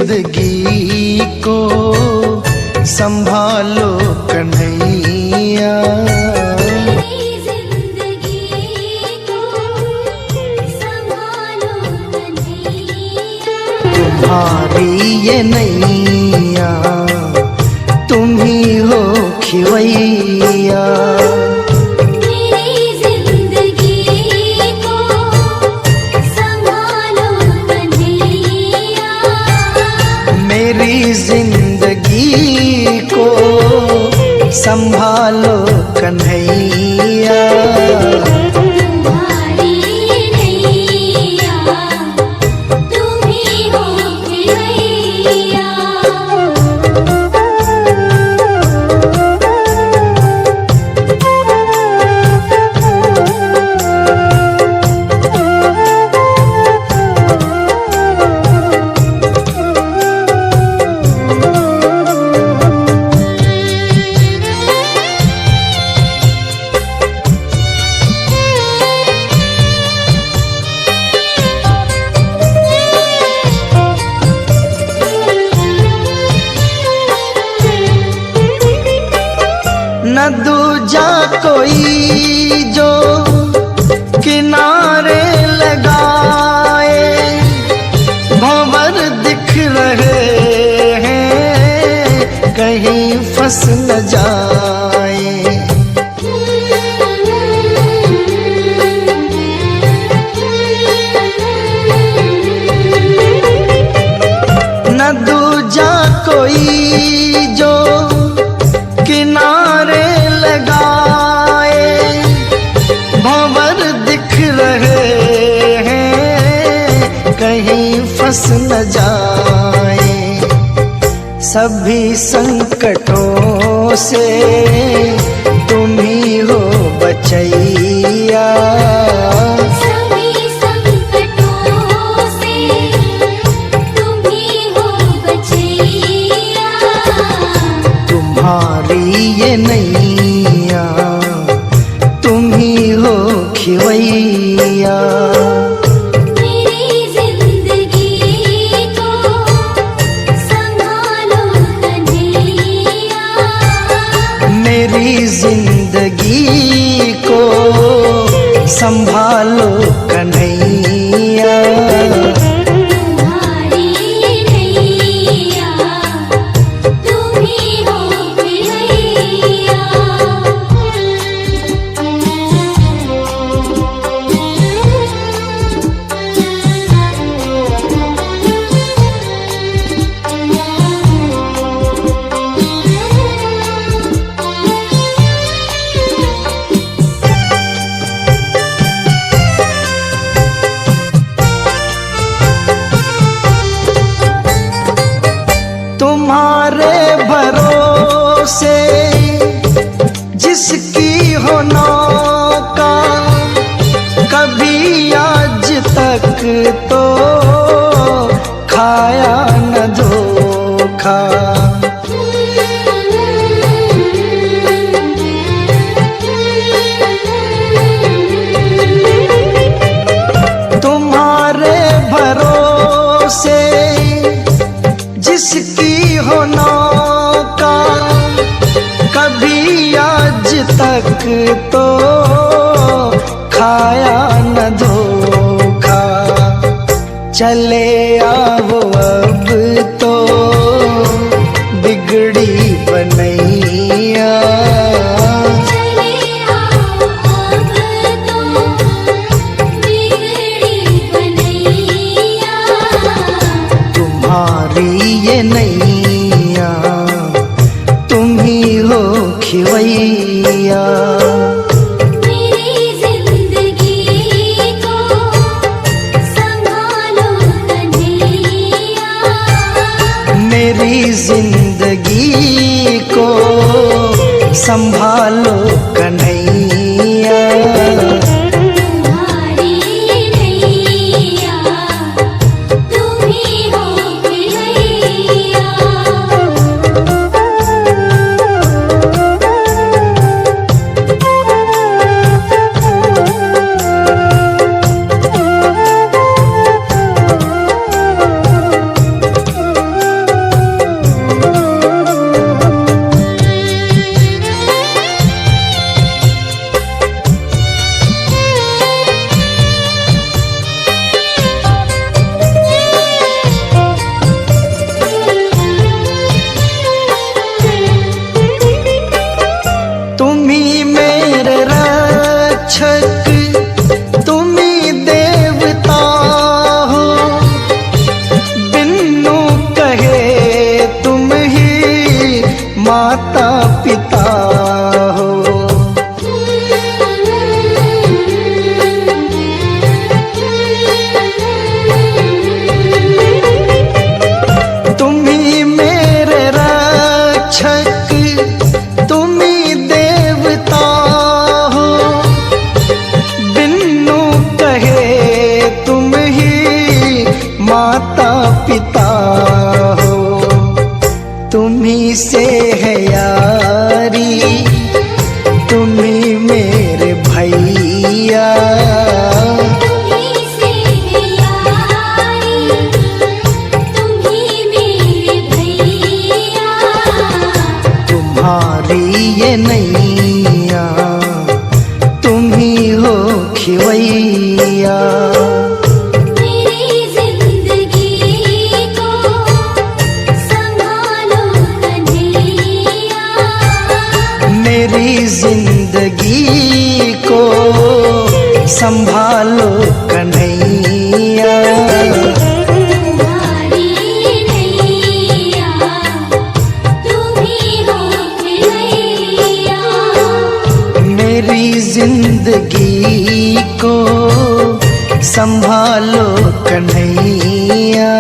जिंदगी को संभालो कन्हैया। मेरी जिंदगी को संभालो कन्हैया। तुम्हारी ये नैया तुम ही हो खिवैया। मेरी जिंदगी को संभालो कन्हैया। तुम्हारी नैया तुम ही हो खिवैया। न दूजा कोई जो किनारे लगाए, भंवर दिख रहे हैं कहीं फंस न जाए। न दूजा कोई जो किनारे लगाए, भंवर दिख रहे हैं कहीं फंस न जाए। सभी संकटों से तुम ही हो बचैया। सभी संकटों से तुम ही हो बचैया। तुम्हारी ये नैया तुम ही हो खिवैया। मेरी जिंदगी को संभालो कन्हैया। मेरी जिंदगी को संभालो कन्हैया। तुम्हारी नैया तुम ही हो खिवैया। तुम्हारे भरोसे जिसकी हो नौका, कभी आज तक तो खाया न धोखा। तुम्हारे भरोसे जिसकी हो नौका, कभी आज तक तो खाया न धोखा। चले आओ अब तो बिगड़ी बनैया। चले आओ अब तो बिगड़ी बनैया। तुम्हारी ये नैया तुम ही हो खिवैया। मेरी जिंदगी को संभालो कन्हैया। मेरी जिंदगी को संभालो कन्हैया। तुम्हारी नैया तुम ही हो खिवैया। माता पिता हो। तुम ही मेरे रक्षक, तुम ही देवता हो, बिनु कहे तुम ही माता पिता हो। तुम ही से है यारी, तुम ही मेरे भैया, तुम्हीं से है यारी, तुम्हीं मेरे भैया। तुम्हारी ये नैया, तुम ही हो खिवैया। मेरी जिंदगी को संभालो कन्हैया, मेरी जिंदगी को संभालो कन्हैया। तुम्हारी नैया, तुम्हीं हो खिलैया। मेरी जिंदगी को संभालो कन्हैया।